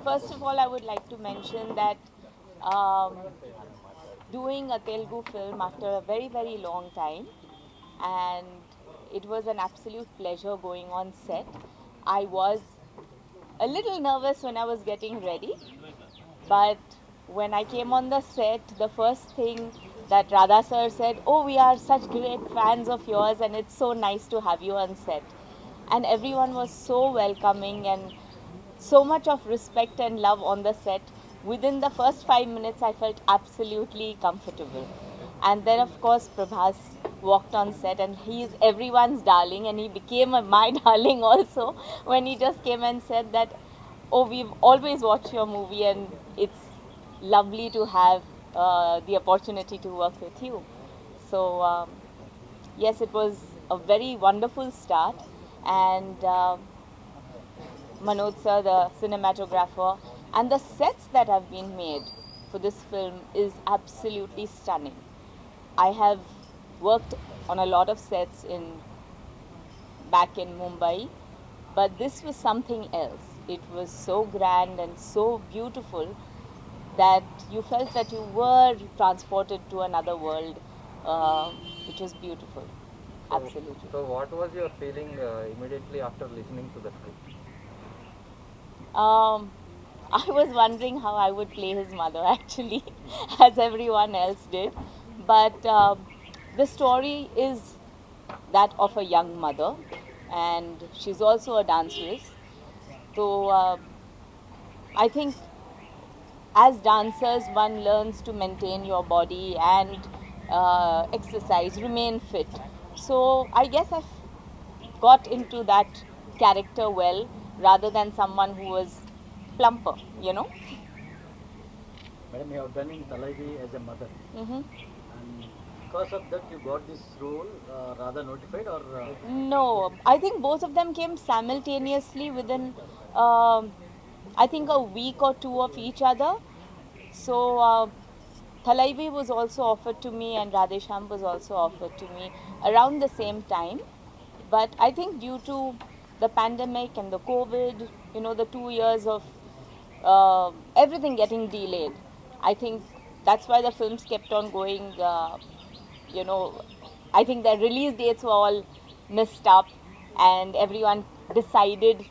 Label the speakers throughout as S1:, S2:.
S1: First of all, I would like to mention that um, doing a Telugu film after a very, very long time, and it was an absolute pleasure going on set. I was a little nervous when I was getting ready, but when I came on the set, the first thing that Radha sir said, "Oh, we are such great fans of yours, and it's so nice to have you on set." And everyone was so welcoming and so much of respect and love on the set. Within the first 5 minutes, I felt absolutely comfortable. And then, of course, Prabhas walked on set, and he is everyone's darling, and he became my darling also when he just came and said that, "Oh, we've always watched your movie, and it's lovely to have the opportunity to work with you." So, yes, it was a very wonderful start, and Manoj sir, the cinematographer, and the sets that have been made for this film is absolutely stunning. I have worked on a lot of sets in back in Mumbai, but this was something else. It was so grand and so beautiful that you felt that you were transported to another world, which was beautiful. Absolutely.
S2: So what was your feeling immediately after listening to the script?
S1: Um, I was wondering how I would play his mother actually, as everyone else did. But the story is that of a young mother, and she's also a danceress. So I think as dancers, one learns to maintain your body and exercise, remain fit. So I guess I've got into that character well rather than someone who was plumper, you know.
S3: Madam, you have done in Talaivi as a mother,
S1: Mm-hmm.
S3: and because of that, you got this role rather notified, or
S1: No, I think both of them came simultaneously within, um, I think, a week or two of each other. So, Thalaivi was also offered to me, and Radhe Shyam was also offered to me around the same time. But I think due to the pandemic and the COVID, the 2 years of everything getting delayed, I think that's why the films kept on going. You know, I think the release dates were all messed up, and everyone decided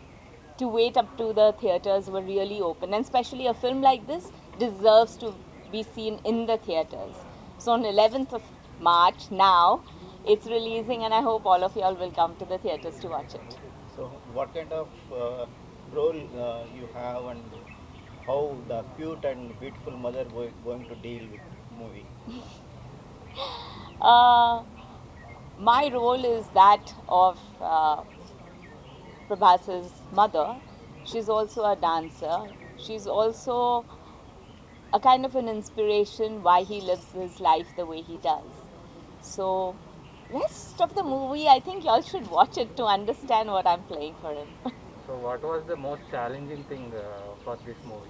S1: to wait up to the theaters were really open. And especially a film like this deserves to be seen in the theaters. So on 11th of March now, it's releasing, and I hope all of y'all will come to the theaters to watch it.
S4: So, what kind of role you have, and how the cute and beautiful mother going to deal with movie?
S1: Uh, my role is that of Prabhas's mother. She's also a dancer. She's also a kind of an inspiration why he lives his life the way he does. So, rest of the movie, I think y'all should watch it to understand what I'm playing for him.
S2: So what was the most challenging thing for this movie?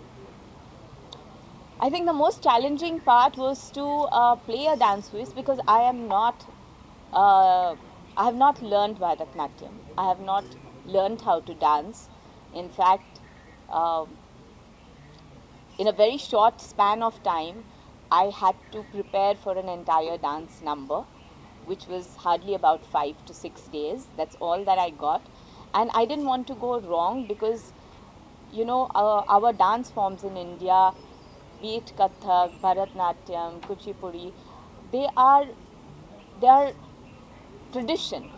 S1: I think the most challenging part was to play a dance twist because uh, I have not learned Bharatanatyam. I have not learned how to dance. In fact, um in a very short span of time, I had to prepare for an entire dance number, which was hardly about 5 to 6 days. That's all that I got. And I didn't want to go wrong because, our dance forms in India, be it Kathak, Bharatnatyam, Kuchipudi, they are, they are tradition.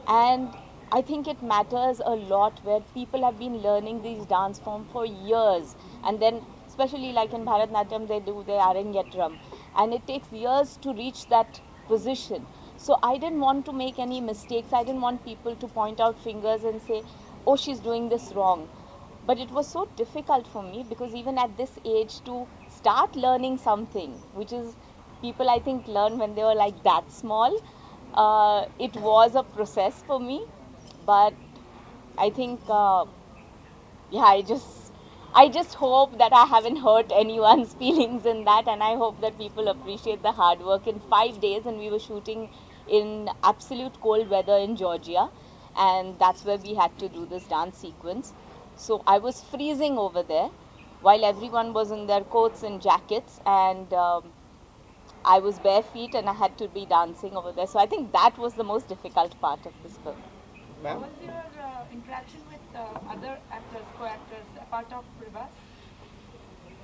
S1: And I think it matters a lot where people have been learning these dance forms for years, and then especially like in Bharatnatyam they do the Arangetram, and it takes years to reach that position. So I didn't want to make any mistakes. I didn't want people to point out fingers and say, "Oh, she's doing this wrong." But it was so difficult for me because even at this age to start learning something which is people I think learn when they were like that small, it was a process for me. But I think yeah, I just hope that I haven't hurt anyone's feelings in that, and I hope that people appreciate the hard work. In 5 days, and we were shooting in absolute cold weather in Georgia, and that's where we had to do this dance sequence. So I was freezing over there, while everyone was in their coats and jackets, and I was bare feet and I had to be dancing over there. So I think that was the most difficult part of this film.
S5: How
S4: Ma'am,
S5: was your interaction with other actors, co-actors, apart of Prabhas?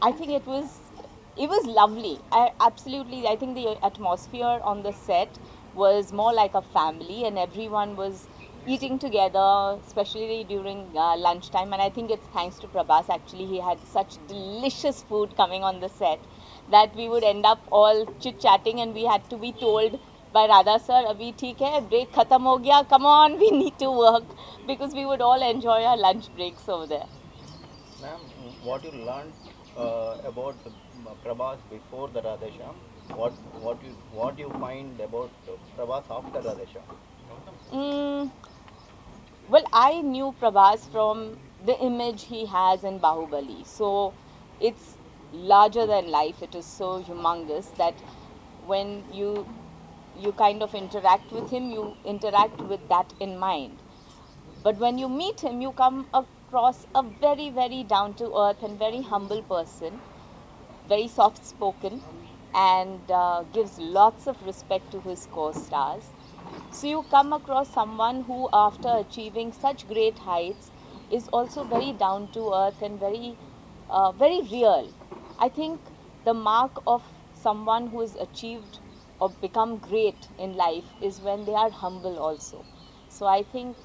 S1: I think it was lovely. I think the atmosphere on the set was more like a family, and everyone was eating together, especially during lunchtime. And I think it's thanks to Prabhas. Actually, he had such delicious food coming on the set that we would end up all chit chatting, and we had to be told by Radha sir, "Abhi theek hai, break khatam ho gaya. Come on, we need to work," because we would all enjoy our lunch breaks over there.
S4: ma'am, what you learned about Prabhas before the Radhe Shyam? What you find about Prabhas after Radhe Shyam?
S1: Mm, well, I knew Prabhas from the image he has in Bahubali. So it's larger than life. It is so humongous that when you kind of interact with him, you interact with that in mind. But when you meet him, you come across a very, very down to earth and very humble person, very soft spoken, and gives lots of respect to his co stars. So you come across someone who, after achieving such great heights, is also very down to earth and very real. I think the mark of someone who has achieved or become great in life is when they are humble also. So I think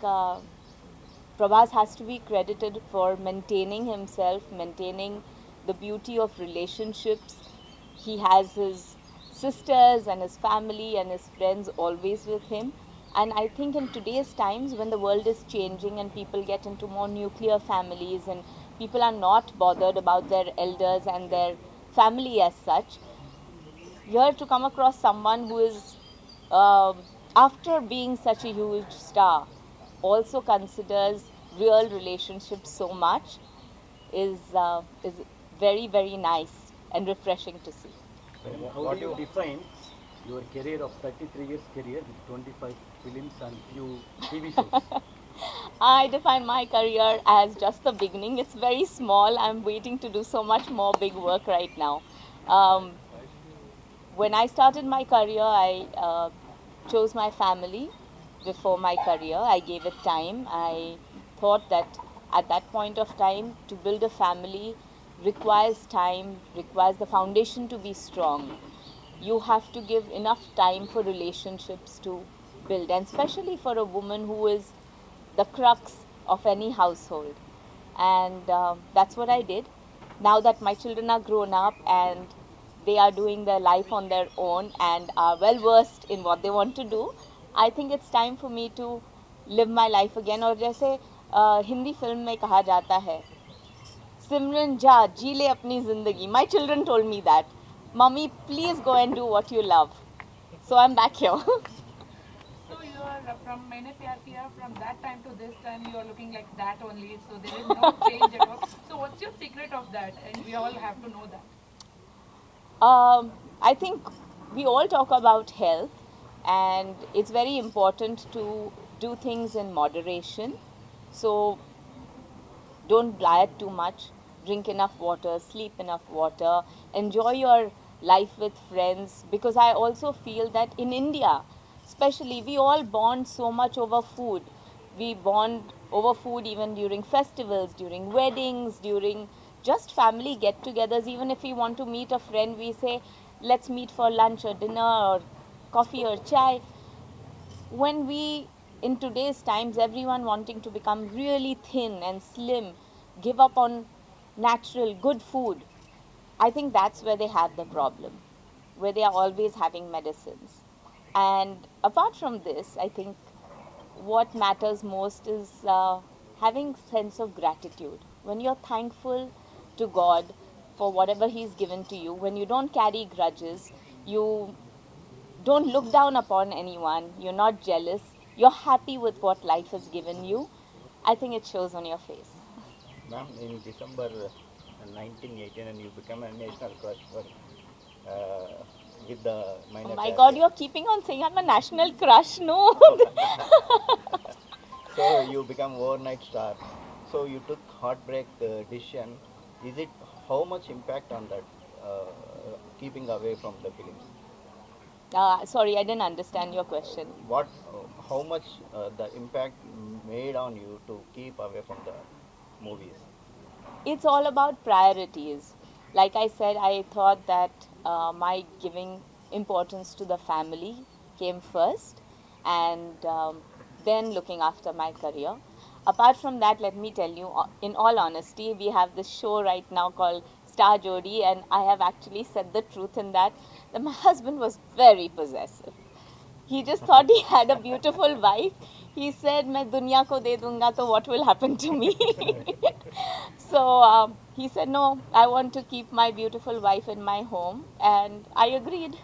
S1: Prabhas has to be credited for maintaining himself, maintaining the beauty of relationships. He has his sisters and his family and his friends always with him. And I think in today's times, when the world is changing and people get into more nuclear families and people are not bothered about their elders and their family as such, here to come across someone who is, after being such a huge star, also considers real relationships so much is very, very nice and refreshing to see.
S3: So how
S4: What
S3: do you
S4: you
S3: define your career of 33 years career with 25 films and few TV shows?
S1: I define my career as just the beginning. It's very small. I'm waiting to do so much more big work right now. Um, when I started my career, I chose my family before my career. I gave it time. I thought that at that point of time, to build a family requires time, requires the foundation to be strong. You have to give enough time for relationships to build, and especially for a woman who is the crux of any household. And that's what I did. Now that my children are grown up and they are doing their life on their own and are well versed in what they want to do, I think it's time for me to live my life again. और जैसे Hindi film में कहा जाता है, सिमरन जा जी ले अपनी जिंदगी. My children told me that, Mummy, please go and do what you love. So I'm back here.
S5: So you are from Maine Pyar Kiya, from that time to this time you are looking like that only. So there is no change at all. So what's your secret of that? And we all have to know that.
S1: I think we all talk about health, and it's very important to do things in moderation. So don't diet too much, drink enough water, sleep enough water, enjoy your life with friends. Because I also feel that in India, especially, we all bond so much over food. We bond over food even during festivals, during weddings, during just family get togethers. Even if we want to meet a friend, we say, let's meet for lunch or dinner or coffee or chai. When we, in today's times, everyone wanting to become really thin and slim, give up on natural good food, I think that's where they have the problem, where they are always having medicines. And apart from this, I think what matters most is having sense of gratitude. When you're thankful to God for whatever He's given to you, when you don't carry grudges, you don't look down upon anyone, you're not jealous, you're happy with what life has given you, I think it shows on your face.
S4: ma'am, in December 1918, and you become a national crush for with the
S1: Oh
S4: minor
S1: my god,
S4: character.
S1: you're keeping on saying I'm a national crush. No.
S4: So you become overnight star. So you took heartbreak decision. Is it how much impact on that keeping away from the films?
S1: Sorry, I didn't understand your question.
S4: What, how much the impact made on you to keep away from the movies?
S1: It's all about priorities. Like I said, I thought that my giving importance to the family came first, and then looking after my career. Apart from that, let me tell you, in all honesty, we have this show right now called Star Jodi, and I have actually said the truth in that my husband was very possessive. He just thought he had a beautiful wife. He said, "मैं दुनिया को दे दूंगा तो what will happen to me?" So he said, "No, I want to keep my beautiful wife in my home," and I agreed.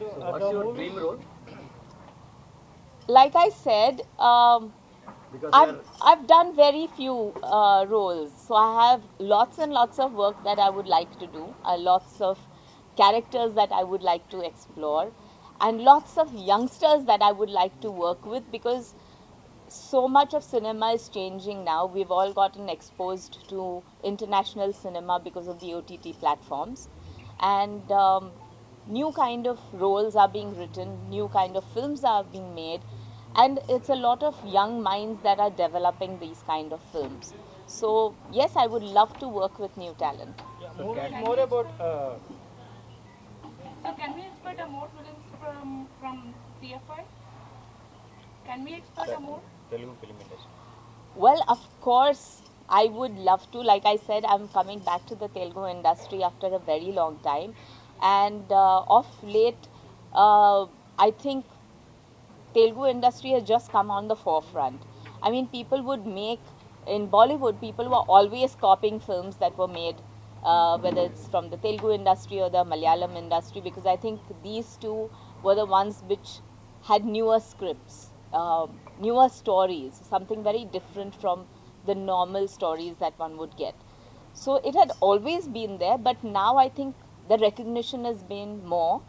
S3: So what's your dream role?
S1: Like I said,
S3: Because
S1: I've done very few roles, so I have lots and lots of work that I would like to do, lots of characters that I would like to explore, and lots of youngsters that I would like to work with, because so much of cinema is changing now. We've all gotten exposed to international cinema because of the OTT platforms, and new kind of roles are being written, new kind of films are being made, and it's a lot of young minds that are developing these kind of films. So yes, I would love to work with new talent.
S6: More about
S5: So can we expect a more films from TFI? Can we expect a more?
S4: Telugu film industry.
S1: Well, of course, I would love to. Like I said, I'm coming back to the Telugu industry after a very long time. And of late, I think Telugu industry has just come on the forefront. I mean, people would make, in Bollywood, people were always copying films that were made, whether it's from the Telugu industry or the Malayalam industry, because I think these two were the ones which had newer scripts, newer stories, something very different from the normal stories that one would get. So it had always been there, but now I think the recognition has been more,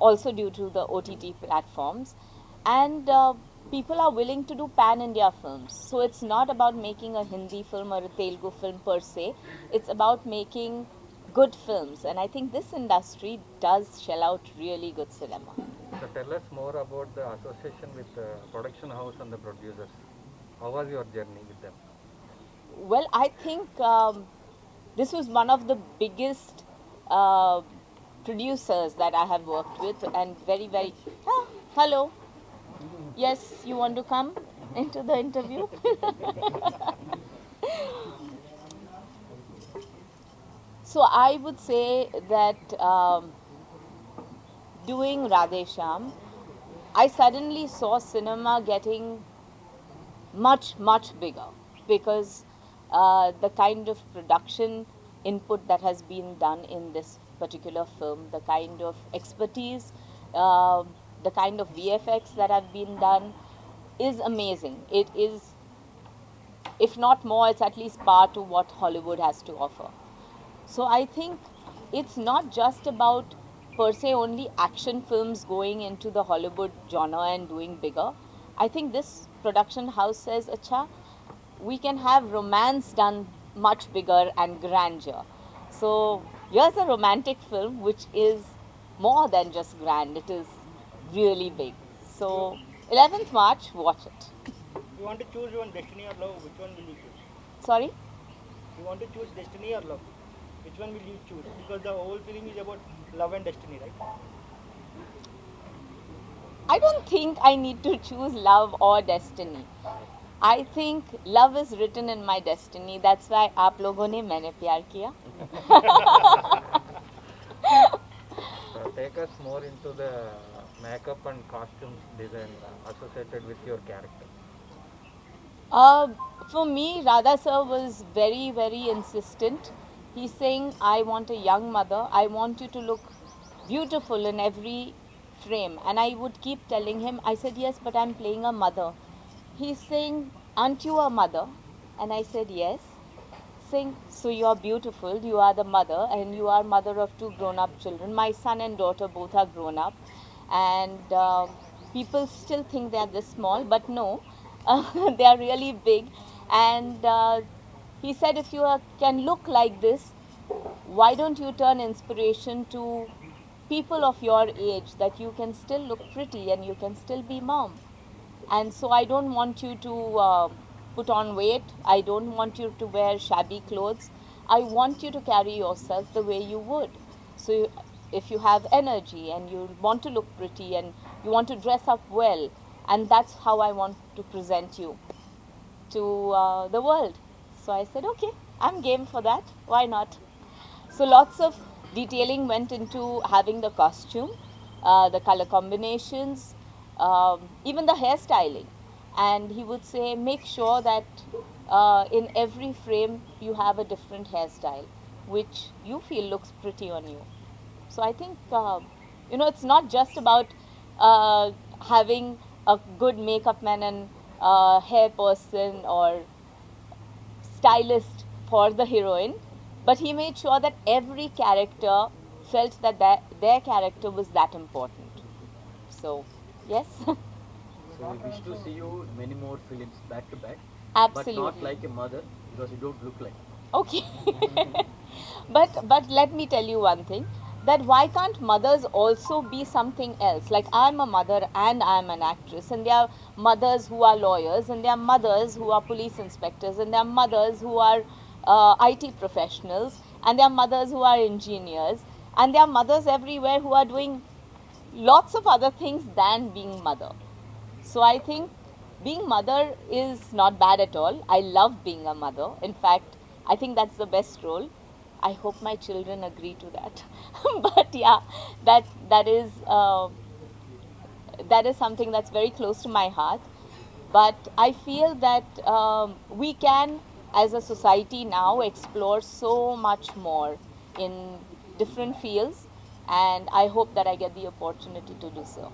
S1: also due to the OTT platforms, and people are willing to do pan India films. So it's not about making a Hindi film or a Telugu film per se, it's about making good films, and I think this industry does shell out really good cinema.
S2: So tell us more about the association with the production house and the producers. How was your journey with them?
S1: Well, I think this was one of the biggest uh, producers that I have worked with, and very, very. Ah, hello. Yes, you want to come into the interview? So I would say that doing Radhe Shyam, I suddenly saw cinema getting much, much bigger, because the kind of production input that has been done in this particular film, the kind of expertise, the kind of VFX that have been done is amazing. It is, if not more, it's at least par to what Hollywood has to offer. So I think it's not just about per se only action films going into the Hollywood genre and doing bigger. I think this production house says, Acha, we can have romance done much bigger and grandeur. So here's a romantic film which is more than just grand, it is really big. So 11th March, watch it.
S6: you want to choose one destiny or love, which one will you choose?
S1: Sorry?
S6: You want to choose destiny or love? Which one will you choose? Because the whole film is about love and destiny, right?
S1: I don't think I need to choose love or destiny. I think love is written in my destiny. That's why आप लोगों ने मैंने प्यार किया.
S2: Take us more into the makeup and costumes design associated with your character.
S1: For me, Radha sir was very, very insistent. He's saying, I want a young mother. I want you to look beautiful in every frame. And I would keep telling him, I said, yes, but I'm playing a mother. He's saying, aren't you a mother? And I said, yes. Saying, so you are beautiful, you are the mother, and you are mother of two grown-up children. My son and daughter both are grown up. And people still think they are this small, but no, they are really big. And he said, if you can look like this, why don't you turn inspiration to people of your age, that you can still look pretty and you can still be mom? And so I don't want you to put on weight. I don't want you to wear shabby clothes. I want you to carry yourself the way you would. So if you have energy and you want to look pretty and you want to dress up well, and that's how I want to present you to the world. So I said, okay, I'm game for that. Why not? So lots of detailing went into having the costume, the color combinations, even the hairstyling. And he would say, make sure that in every frame you have a different hairstyle, which you feel looks pretty on you. So I think, it's not just about having a good makeup man and hair person or stylist for the heroine, but he made sure that every character felt that their character was that important. So, yes,
S3: So we wish to see you in many more films back to back, but not
S1: absolutely.
S3: like a mother because you don't look like.
S1: Okay. But let me tell you one thing, that why can't mothers also be something else? Like, I'm a mother and I'm an actress, and there are mothers who are lawyers, and there are mothers who are police inspectors, and there are mothers who are IT professionals, and there are mothers who are engineers, and there are mothers everywhere who are doing lots of other things than being mother. So I think being mother is not bad at all. I love being a mother. In fact, I think that's the best role. I hope my children agree to that. But yeah, that is something that's very close to my heart. But I feel that we can, as a society now, explore so much more in different fields, and I hope that I get the opportunity to do so.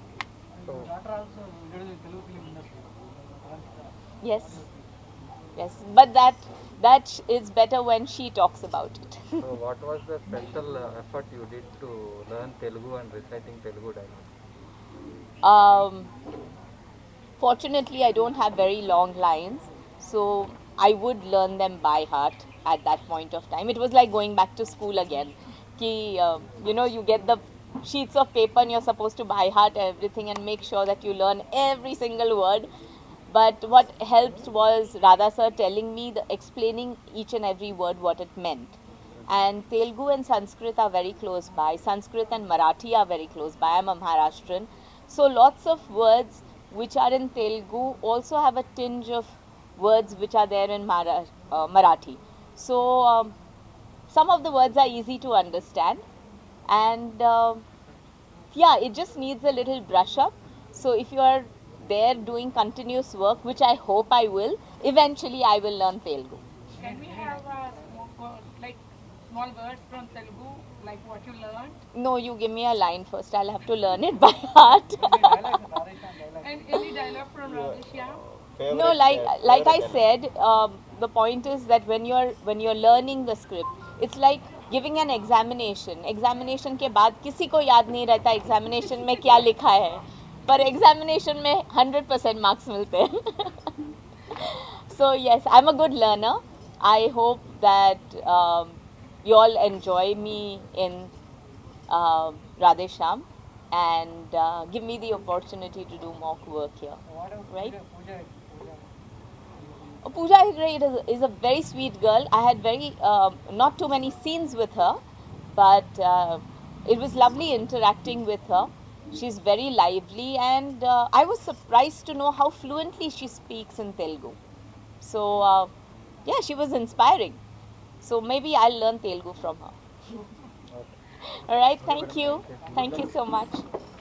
S2: So,
S6: Daughter also introduced in Telugu film industry.
S1: Yes, yes, but that is better when she talks about it.
S2: so what was the special effort you did to learn Telugu and reciting Telugu dialogues?
S1: um, Fortunately, I don't have very long lines, so I would learn them by heart at that point of time. It was like going back to school again. You get the sheets of paper and you're supposed to by heart everything and make sure that you learn every single word. But what helped was Radha sir telling me, explaining each and every word what it meant. And Telugu and Sanskrit are very close by. Sanskrit and Marathi are very close by. I'm a Maharashtrian. So lots of words which are in Telugu also have a tinge of words which are there in Marathi. So some of the words are easy to understand, and yeah, it just needs a little brush up. So if you are there doing continuous work, which I hope I will, eventually I will learn Telugu.
S5: Can we have like small words from Telugu, like what you learned?
S1: No, you give me a line first. I'll have to learn it by heart.
S5: And any dialogue from Radhe Shyam?
S1: No,
S4: Favorite,
S1: like I
S4: favorite
S1: said, the point is that when you're learning the script, it's like giving an examination. Examination के बाद किसी को याद नहीं रहता examination में क्या लिखा है, पर examination में 100% marks मिलते हैं. So yes, I'm a good learner. I hope that you all enjoy me in Radhe Shyam and give me the opportunity to do more work here. Right? Pooja Hegde is a very sweet girl. I had not too many scenes with her, but it was lovely interacting with her. She's very lively, and I was surprised to know how fluently she speaks in Telugu. So, yeah, she was inspiring. So maybe I'll learn Telugu from her. All right, thank you. Thank you so much.